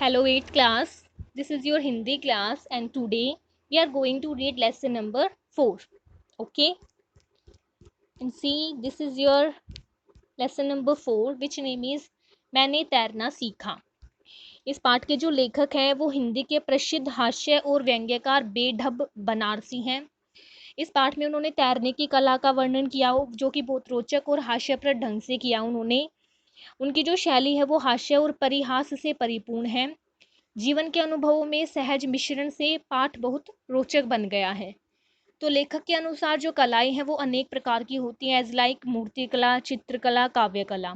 Hello 8th class, this is your Hindi class and today we are going to read lesson number 4. Okay, and see this is your lesson number 4 which name is मैंने तैरना सीखा। इस पाठ के जो लेखक हैं वो हिंदी के प्रसिद्ध हास्य और व्यंग्यकार बेढब बनारसी हैं। इस पाठ में उन्होंने तैरने की कला का वर्णन किया जो कि बहुत रोचक और हास्यप्रद ढंग से किया। उनकी जो शैली है वो हास्य और परिहास से परिपूर्ण है। जीवन के अनुभवों में सहज मिश्रण से पाठ बहुत रोचक बन गया है। तो लेखक के अनुसार जो कलाएं हैं वो अनेक प्रकार की होती हैं, एज लाइक मूर्ति कला, चित्रकला, काव्य कला।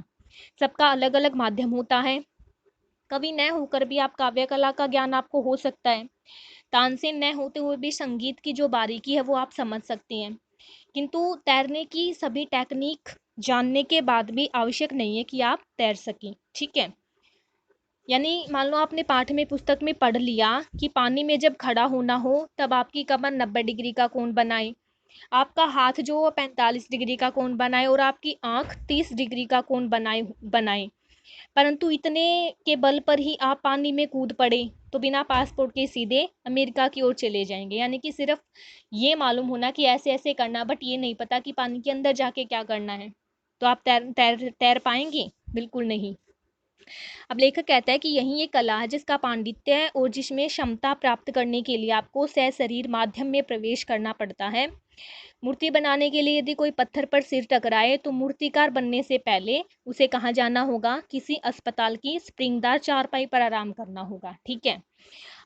सबका अलग अलग माध्यम होता है। कवि न होकर भी आप काव्य कला का ज्ञान आपको हो सकता है। तानसेन न होते हुए भी संगीत की जो बारीकी है वो आप समझ सकते हैं। किंतु तैरने की सभी टेक्निक जानने के बाद भी आवश्यक नहीं है कि आप तैर सकें। ठीक है, यानी मान लो आपने पाठ में पुस्तक में पढ़ लिया कि पानी में जब खड़ा होना हो तब आपकी कमर 90 डिग्री का कोण बनाए, आपका हाथ जो 45 डिग्री का कोण बनाए और आपकी आंख 30 डिग्री का कोण बनाए, परंतु इतने के बल पर ही आप पानी में कूद पड़े तो बिना पासपोर्ट के सीधे अमेरिका की ओर चले जाएंगे। यानी कि सिर्फ ये मालूम होना कि ऐसे ऐसे करना, बट ये नहीं पता कि पानी के अंदर जाके क्या करना है, तो आप तैर पाएंगे? बिल्कुल नहीं। अब लेखक कहता है कि यही एक कला है जिसका पांडित्य है और जिसमें क्षमता प्राप्त करने के लिए आपको सशरीर माध्यम में प्रवेश करना पड़ता है। मूर्ति बनाने के लिए यदि कोई पत्थर पर सिर टकराए तो मूर्तिकार बनने से पहले उसे कहाँ जाना होगा? किसी अस्पताल की स्प्रिंगदार चारपाई पर आराम करना होगा। ठीक है।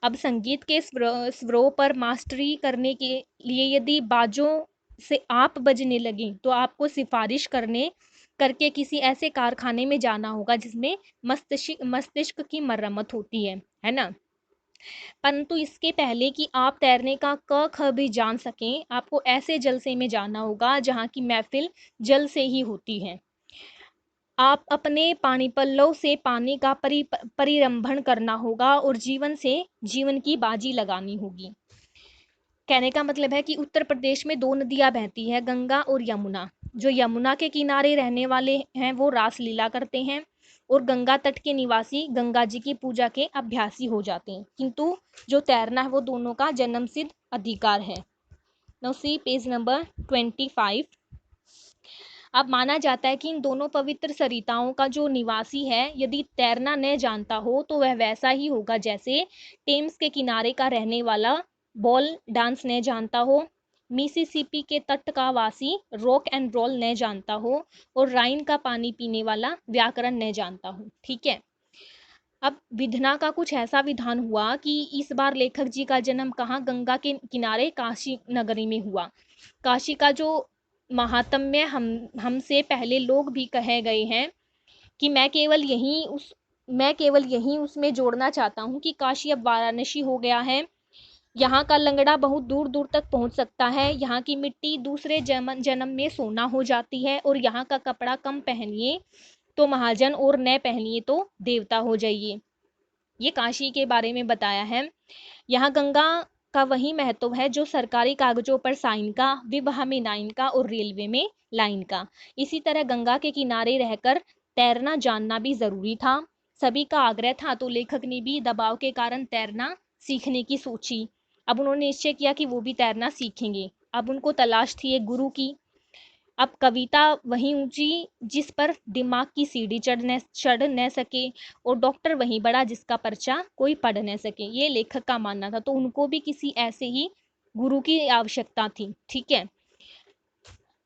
अब संगीत के स्वरों पर मास्टरी करने के लिए यदि बाजों से आप बजने लगे तो आपको सिफारिश करके किसी ऐसे कारखाने में जाना होगा जिसमें मस्तिष्क की मरम्मत होती है ना। परंतु इसके पहले कि आप तैरने का क ख भी जान सकें, आपको ऐसे जलसे में जाना होगा जहाँ की महफिल जल से ही होती है। आप अपने पानी पल्लव से पानी का परिरंभण करना होगा और जीवन से जीवन की बाजी लगानी होगी। कहने का मतलब है कि उत्तर प्रदेश में 2 नदियां बहती है, गंगा और यमुना। जो यमुना के किनारे रहने वाले हैं वो रासलीला करते हैं और गंगा तट के निवासी गंगा जी की पूजा के अभ्यासी हो जाते हैं। किंतु जो तैरना है वो दोनों का जन्मसिद्ध अधिकार है। Now see page number 25। अब माना जाता है कि इन दोनों पवित्र सरिताओं का जो निवासी है यदि तैरना न जानता हो तो वह वैसा ही होगा जैसे टेम्स के किनारे का रहने वाला बॉल डांस न जानता हो, मिसिसिपी के तट का वासी रॉक एंड रोल न जानता हो और राइन का पानी पीने वाला व्याकरण न जानता हो। ठीक है। अब विधना का कुछ ऐसा विधान हुआ कि इस बार लेखक जी का जन्म कहाँ? गंगा के किनारे काशी नगरी में हुआ। काशी का जो महात्म्य हमसे पहले लोग भी कहे गए हैं कि मैं केवल यही उसमें जोड़ना चाहता हूँ कि काशी अब वाराणसी हो गया है। यहाँ का लंगड़ा बहुत दूर दूर तक पहुँच सकता है। यहाँ की मिट्टी दूसरे जन्म में सोना हो जाती है और यहाँ का कपड़ा कम पहनिए तो महाजन और न पहनिए तो देवता हो जाइए। ये काशी के बारे में बताया है। यहाँ गंगा का वही महत्व है जो सरकारी कागजों पर साइन का, विवाह में 9 का और रेलवे में लाइन का। इसी तरह गंगा के किनारे रहकर तैरना जानना भी जरूरी था। सभी का आग्रह था तो लेखक ने भी दबाव के कारण तैरना सीखने की सोची। अब उन्होंने निश्चय किया कि वो भी तैरना सीखेंगे। अब उनको तलाश थी एक गुरु की। अब कविता वहीं ऊंची जिस पर दिमाग की सीढ़ी चढ़ न सके और डॉक्टर वहीं बड़ा जिसका पर्चा कोई पढ़ न सके, ये लेखक का मानना था। तो उनको भी किसी ऐसे ही गुरु की आवश्यकता थी। ठीक है।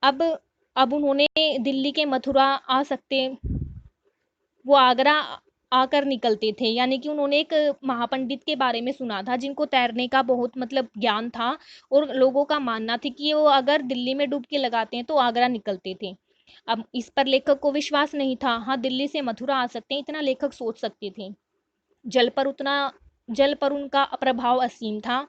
अब उन्होंने दिल्ली के मथुरा आ सकते, वो आगरा आकर निकलते थे। यानी कि उन्होंने एक महापंडित के बारे में सुना था जिनको तैरने का बहुत मतलब ज्ञान था और लोगों का मानना था कि वो अगर दिल्ली में डुबकी लगाते हैं तो आगरा निकलते थे। अब इस पर लेखक को विश्वास नहीं था। हाँ, दिल्ली से मथुरा आ सकते हैं इतना लेखक सोच सकते थे। जल पर उनका प्रभाव असीम था।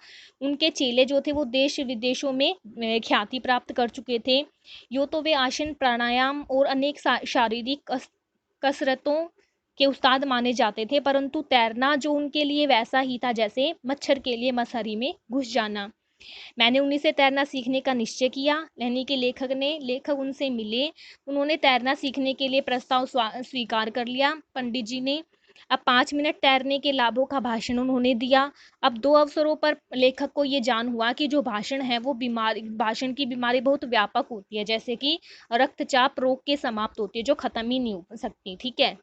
उनके चेले जो थे वो देश विदेशों में ख्याति प्राप्त कर चुके थे। यो तो वे आसन प्राणायाम और अनेक शारीरिक कसरतों के उस्ताद माने जाते थे, परंतु तैरना जो उनके लिए वैसा ही था जैसे मच्छर के लिए मछली में घुस जाना। मैंने उन्हीं से तैरना सीखने का निश्चय किया। यानी कि लेखक उनसे मिले, उन्होंने तैरना सीखने के लिए प्रस्ताव स्वीकार कर लिया। पंडित जी ने अब 5 मिनट तैरने के लाभों का भाषण उन्होंने दिया। अब 2 अवसरों पर लेखक को ये जान हुआ कि जो भाषण है वो बीमारी, भाषण की बीमारी बहुत व्यापक होती है, जैसे कि रक्तचाप रोग के समाप्त होती है, जो खत्म ही नहीं हो सकती। ठीक है।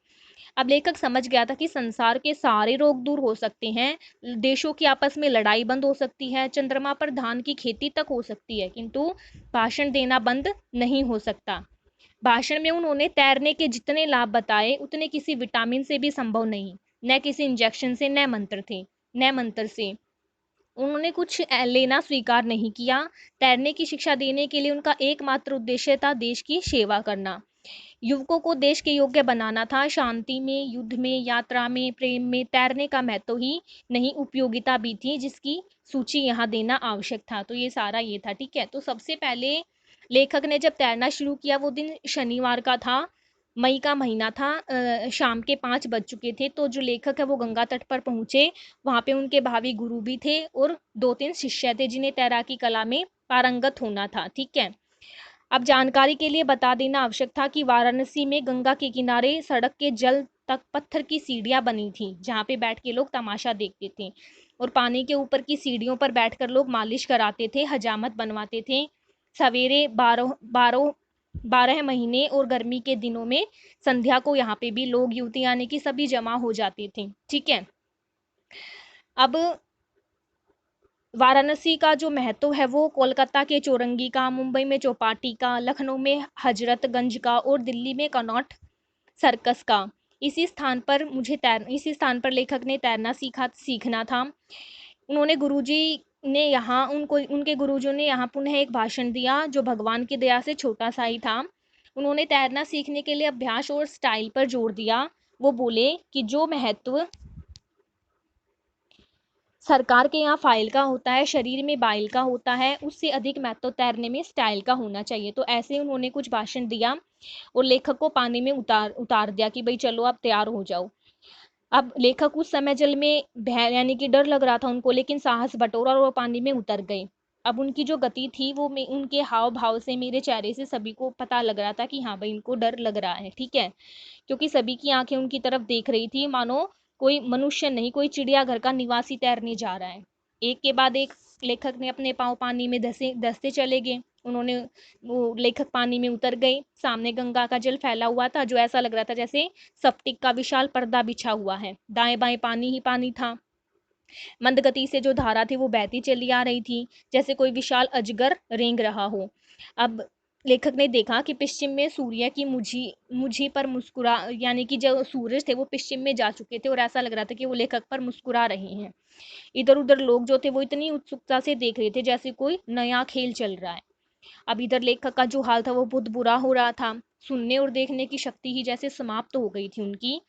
अब लेखक समझ गया था कि संसार के सारे रोग दूर हो सकते हैं, देशों की आपस में लड़ाई बंद हो सकती है, चंद्रमा पर धान की खेती तक हो सकती है, किंतु भाषण देना बंद नहीं हो सकता। भाषण में उन्होंने तैरने के जितने लाभ बताए उतने किसी विटामिन से भी संभव नहीं, न किसी इंजेक्शन से, न मंत्र से। उन्होंने कुछ लेना स्वीकार नहीं किया। तैरने की शिक्षा देने के लिए उनका एकमात्र उद्देश्य था देश की सेवा करना। युवकों को देश के योग्य बनाना था। शांति में, युद्ध में, यात्रा में, प्रेम में तैरने का महत्व ही नहीं, उपयोगिता भी थी, जिसकी सूची यहाँ देना आवश्यक था। तो ये सारा ये था। ठीक है। तो सबसे पहले लेखक ने जब तैरना शुरू किया वो दिन शनिवार का था, मई का महीना था। शाम के 5 बज चुके थे। तो जो लेखक है वो गंगा तट पर पहुंचे। वहां पे उनके भावी गुरु भी थे और 2-3 शिष्य थे जिन्हें तैराकी कला में पारंगत होना था। ठीक है। अब जानकारी के लिए बता देना आवश्यक था कि वाराणसी में गंगा के किनारे सड़क के जल तक पत्थर की सीढ़ियां बनी थी, जहाँ पे बैठ के लोग तमाशा देखते थे, और पानी के ऊपर की सीढ़ियों पर बैठकर लोग मालिश कराते थे, हजामत बनवाते थे। सवेरे 12 महीने और गर्मी के दिनों में संध्या को यहाँ पे भी लोग, युवती यानी कि सभी जमा हो जाते थे। ठीक है। अब वाराणसी का जो महत्व है वो कोलकाता के चौरंगी का, मुंबई में चौपाटी का, लखनऊ में हजरतगंज का और दिल्ली में कनॉट सर्कस का। इसी स्थान पर लेखक ने तैरना सीखना था। उन्होंने गुरुजी ने यहाँ उनको उनके गुरुजों ने यहाँ पुनः एक भाषण दिया जो भगवान की दया से छोटा सा ही था। उन्होंने तैरना सीखने के लिए अभ्यास और स्टाइल पर जोर दिया। वो बोले कि जो महत्व सरकार के यहाँ फाइल का होता है, शरीर में बाइल का होता है, उससे अधिक महत्व तैरने में स्टाइल का होना चाहिए। तो ऐसे उन्होंने कुछ भाषण दिया और लेखक को पानी में उतार उतार दिया कि भाई चलो अब तैयार हो जाओ। अब लेखक उस समय जल में भय यानी कि डर लग रहा था उनको, लेकिन साहस बटोरा और वो पानी में उतर गए। अब उनकी जो गति थी वो उनके हाव भाव से, मेरे चेहरे से सभी को पता लग रहा था कि हाँ भाई इनको डर लग रहा है। ठीक है। क्योंकि सभी की आंखें उनकी तरफ देख रही थी, मानो कोई मनुष्य नहीं, कोई चिड़ियाघर का निवासी तैरने जा रहा है। एक के बाद एक लेखक ने अपने पांव पानी में धसे धसते चले गए। उन्होंने वो लेखक पानी में उतर गए। सामने गंगा का जल फैला हुआ था, जो ऐसा लग रहा था जैसे स्फटिक का विशाल पर्दा बिछा हुआ है। दाएं बाएं पानी ही पानी था। मंद गति से जो धारा थी वो बहती चली आ रही थी, जैसे कोई विशाल अजगर रेंग रहा हो। अब लेखक ने देखा कि पश्चिम में सूर्य की मुझी मुझी पर मुस्कुरा यानी कि जो सूरज थे वो पश्चिम में जा चुके थे, और ऐसा लग रहा था कि वो लेखक पर मुस्कुरा रहे हैं। इधर उधर लोग जो थे वो इतनी उत्सुकता से देख रहे थे जैसे कोई नया खेल चल रहा है। अब इधर लेखक का जो हाल था वो बहुत बुरा हो रहा था। सुनने और देखने की शक्ति ही जैसे समाप्त हो गई थी उनकी।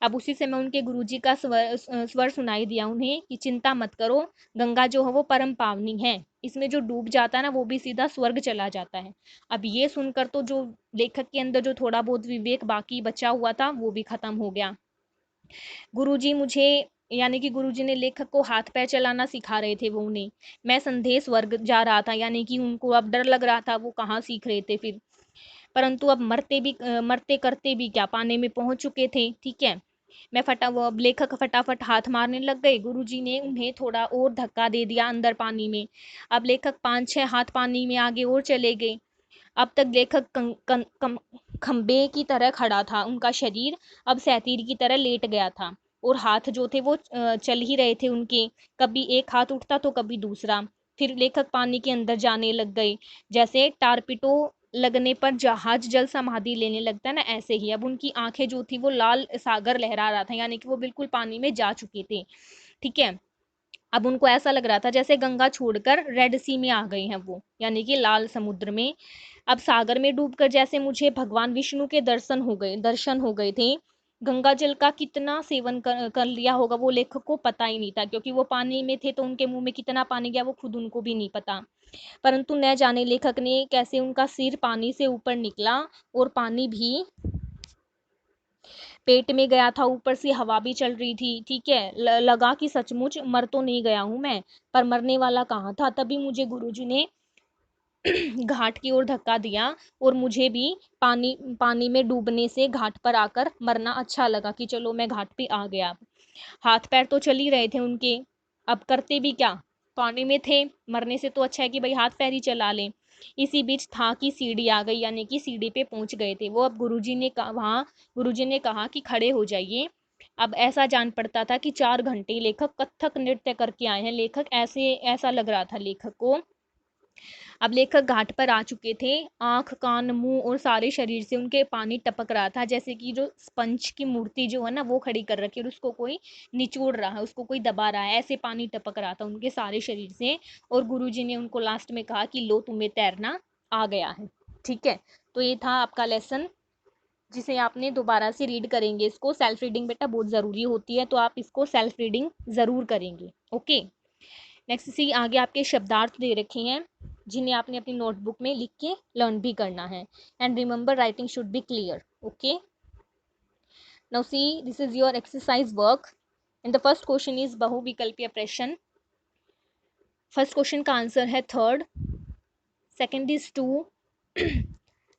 अब उसी समय उनके गुरुजी का स्वर सुनाई दिया उन्हें कि चिंता मत करो, गंगा जो है वो परम पावनी है, इसमें जो डूब जाता है ना वो भी सीधा स्वर्ग चला जाता है। अब ये सुनकर तो जो लेखक के अंदर जो थोड़ा बहुत विवेक बाकी बचा हुआ था वो भी खत्म हो गया। गुरुजी मुझे यानी कि गुरुजी ने लेखक को हाथ पैर चलाना सिखा रहे थे वो उन्हें। मैं संदेह स्वर्ग जा रहा था, यानी कि उनको अब डर लग रहा था, वो कहाँ सीख रहे थे फिर। परंतु अब मरते करते भी क्या, पानी में पहुंच चुके थे। ठीक है। वो अब लेखक फटाफट हाथ मारने लग गए। गुरुजी ने उन्हें थोड़ा और धक्का दे दिया अंदर पानी में। अब लेखक 5-6 हाथ पानी में आगे और चले गए। अब तक लेखक खंबे की तरह खड़ा था, उनका शरीर अब सैतीर की तरह लेट गया था, और हाथ जो थे वो चल ही रहे थे उनके। कभी एक हाथ उठता तो कभी दूसरा। फिर लेखक पानी के अंदर जाने लग गए, जैसे टारपिटो लगने पर जहाज जल समाधि लेने लगता है ना, ऐसे ही अब उनकी आंखें जो थी वो लाल सागर लहरा रहा था, यानी कि वो बिल्कुल पानी में जा चुके थे। ठीक है। अब उनको ऐसा लग रहा था जैसे गंगा छोड़कर रेड सी में आ गए हैं वो, यानी कि लाल समुद्र में। अब सागर में डूबकर जैसे मुझे भगवान विष्णु के दर्शन हो गए थे। गंगा जल का कितना सेवन कर लिया होगा वो लेखक को पता ही नहीं था, क्योंकि वो पानी में थे तो उनके मुंह में कितना पानी गया वो खुद उनको भी नहीं पता। परंतु न जाने लेखक ने कैसे उनका सिर पानी से ऊपर निकला, और पानी भी पेट में गया था, ऊपर से हवा भी चल रही थी। ठीक है। लगा कि सचमुच मर तो नहीं गया हूं मैं, पर मरने वाला कहाँ था। तभी मुझे गुरुजी ने घाट की ओर धक्का दिया और मुझे भी पानी में डूबने से घाट पर आकर मरना अच्छा लगा कि चलो मैं घाट पे आ गया। हाथ पैर तो चल ही रहे थे उनके, अब करते भी क्या, पानी में थे, मरने से तो अच्छा है कि भाई हाथ पैर ही चला लें। इसी बीच था कि सीढ़ी आ गई, यानी कि सीढ़ी पे पहुंच गए थे वो। अब गुरुजी ने कहा कि खड़े हो जाइए। अब ऐसा जान पड़ता था कि 4 घंटे लेखक कथक नृत्य करके आए हैं। लेखक ऐसा लग रहा था लेखक को। अब लेखक घाट पर आ चुके थे। आंख कान मुंह और सारे शरीर से उनके पानी टपक रहा था, जैसे कि जो स्पंज की मूर्ति जो है ना वो खड़ी कर रखी है और उसको कोई निचोड़ रहा है, उसको कोई दबा रहा है, ऐसे पानी टपक रहा था उनके सारे शरीर से। और गुरुजी ने उनको लास्ट में कहा कि लो तुम्हें तैरना आ गया है। ठीक है, तो ये था आपका लेसन, जिसे आपने दोबारा से रीड करेंगे। इसको सेल्फ रीडिंग बेटा बहुत ज़रूरी होती है, तो आप इसको सेल्फ रीडिंग ज़रूर करेंगे। ओके, नेक्स्ट सी आगे आपके शब्दार्थ दे रखे हैं, जिन्हें आपने अपनी नोटबुक में लिख के लर्न भी करना है। And remember writing should be clear. Okay, now see this is your exercise work and the first question is बहुविकल्पीय प्रश्न। फर्स्ट क्वेश्चन का आंसर है third, second is 2,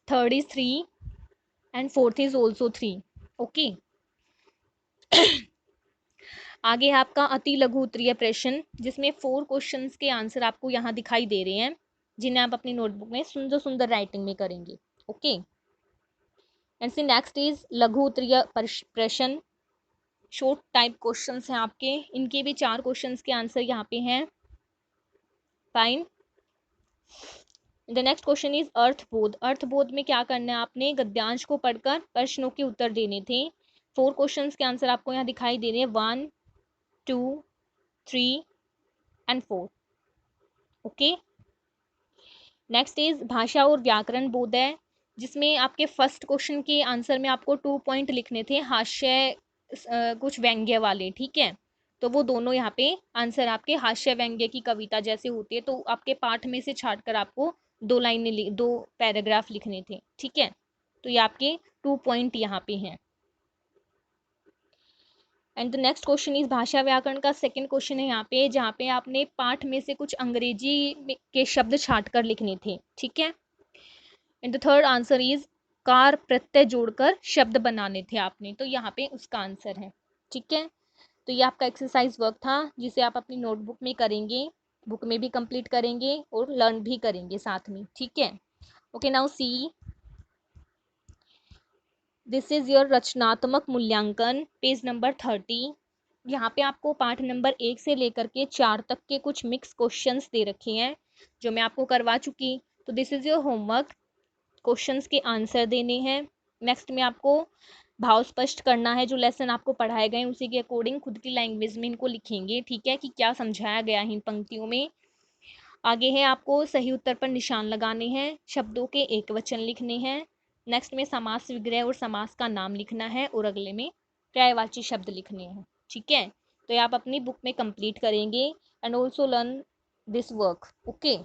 third is 3 and fourth is also 3। Okay, आगे है आपका अति लघु उत्तरीय प्रश्न, जिसमें 4 क्वेश्चंस के आंसर आपको यहाँ दिखाई दे रहे हैं, जिन्हें आप अपनी नोटबुक में सुंदर सुंदर राइटिंग में करेंगे। Okay, and C next is लघु उत्तरीय प्रश्न, शॉर्ट टाइप क्वेश्चंस हैं आपके। इनके भी 4 क्वेश्चंस के आंसर यहाँ पे हैं। Fine, the next question is अर्थबोध। अर्थबोध में क्या करना है, आपने गद्यांश को पढ़कर प्रश्नों के उत्तर देने थे। 4 क्वेश्चंस के आंसर आपको यहाँ दिखाई दे रहे हैं, 1 2 3 एंड 4। ओके, नेक्स्ट इज भाषा और व्याकरण बोध है, जिसमें आपके फर्स्ट क्वेश्चन के आंसर में आपको 2 पॉइंट लिखने थे, हास्य कुछ व्यंग्य वाले। ठीक है, तो वो दोनों यहाँ पे आंसर आपके हास्य व्यंग्य की कविता जैसे होती है, तो आपके पाठ में से छाट कर आपको 2 पैराग्राफ लिखने थे। ठीक है, तो ये आपके 2 पॉइंट यहाँ पे हैं। And the next question is भाषा व्याकरण का सेकंड क्वेश्चन है यहाँ पे, जहाँ पे आपने पाठ में से कुछ अंग्रेजी के शब्द छाट कर लिखने थे। ठीक है, and the third answer is car प्रत्यय जोड़कर शब्द बनाने थे आपने, तो यहाँ पे उसका आंसर है। ठीक है, तो ये आपका एक्सरसाइज वर्क था, जिसे आप अपनी नोटबुक में करेंगे, बुक में भी कंप्लीट करेंगे और लर्न भी करेंगे साथ में। ठीक है, okay, now see this is your रचनात्मक मूल्यांकन, पेज नंबर 30। यहाँ पे आपको पाठ नंबर 1 से लेकर के 4 तक के कुछ मिक्स क्वेश्चंस दे रखे हैं, जो मैं आपको करवा चुकी। तो this is your homework, questions के आंसर देने हैं। नेक्स्ट में आपको भाव स्पष्ट करना है, जो लेसन आपको पढ़ाए गए उसी के अकॉर्डिंग खुद की लैंग्वेज में इनको लिखेंगे। ठीक है, कि क्या समझाया गया है इन पंक्तियों में। आगे है आपको सही उत्तर पर निशान लगाने हैं, शब्दों के एक वचन लिखने हैं। नेक्स्ट में समास विग्रह और समास का नाम लिखना है, और अगले में पर्यायवाची शब्द लिखने हैं। ठीक है, तो ये आप अपनी बुक में कंप्लीट करेंगे and also learn this work. Okay,